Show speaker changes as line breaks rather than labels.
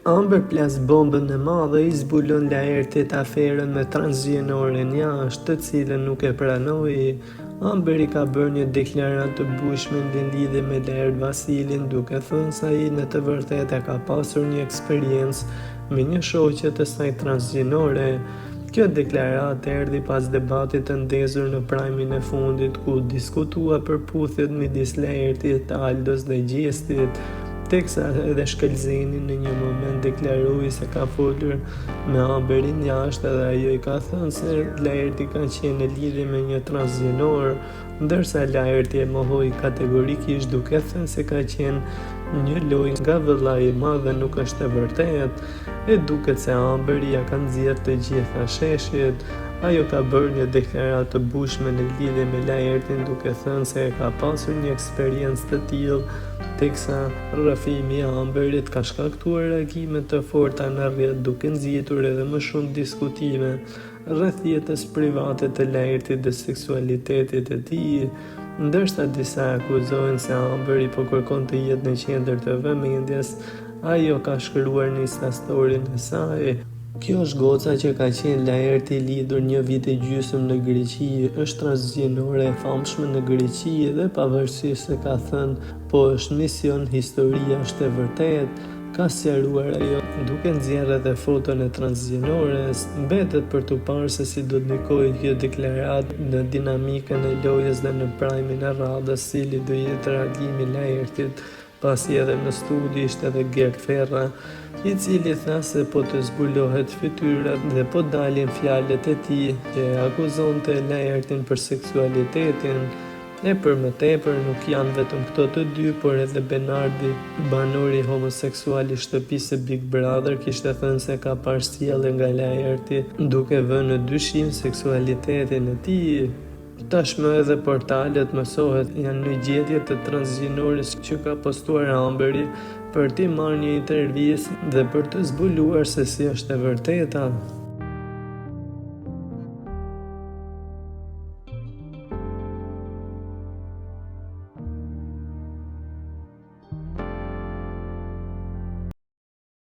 Amber plas bombën e madhe i zbulon lajërtit aferën me transgjenorën jashtë, të cilën nuk e pranoi. Amber i ka bërë një deklaratë të bushme në lidhje me Laert Vasilin, duke thënë se ai në të vërtetë ka pasur një eksperiencë me një shoqe të saj transgjenore. Kjo deklaratë erdhi pas debatit të ndezur në prajmin e fundit, ku diskutua përputhjet midis Laertit, Aldos dhe Gjestit, teksa edhe Shkelzeni në një moment deklaroi se ka folur me Amberin jashtë dhe ajo i ka thënë se Laerti ka qenë në lidhje me një transgjenor, ndërsa Laerti e mohoi kategorikisht duke thënë se ka qenë një lojë nga vëllai i madh dhe nuk është e vërtetë. E duket se Amberi ja ka nxjerrë të gjitha sheshjet. Ajo ka bërë një deklaratë të bushme në lidhje me Laertin, duke thënë se ka pasur një eksperiencë të tillë, teksa rrëfimi i Amberit ka shkaktuar reagime të forta në rrjet, duke nxjitur edhe më shumë diskutime rreth jetës private të Laertit dhe seksualitetit të tij, ndërsa disa akuzojnë se Amberi po kërkon të jetë në qendër të vëmendjes. Ajo ka shkruar në Instastorin e saj: "Kjo është goca që ka qenë Laerti i lidhur 1 vit e gjysmë në Greqi, është transgjenore e famshme në Greqi dhe pavarësisht se ka thënë po është mision, historia është e vërtetë", ka sqaruar ajo, duke nxjerrë edhe foton e transgjenores. Mbetet për tu parë se si do të ndikojë kjo deklaratë në dinamikën e lojës dhe në prajmin e radhës, cili do jetë reagimi i Laertit, pasi edhe në studi ishte edhe Gert Ferra, i cili tha se po të zbulohet fytyra dhe po dalin fjalët e tij që akuzonte Laertin për seksualitetin. E për më tepër nuk janë vetëm këto të dy, por edhe Benardi, banori homoseksual i shtëpisë së Big Brother, kishte thënë se ka parë sjellje nga Laerti, duke vënë në dyshim seksualitetin e tij. Tashmë edhe portalet mësohet janë në gjetje të transgjenores që ka postuar Amberi për t'i marrë një intervistë dhe për të zbuluar se si është e vërteta.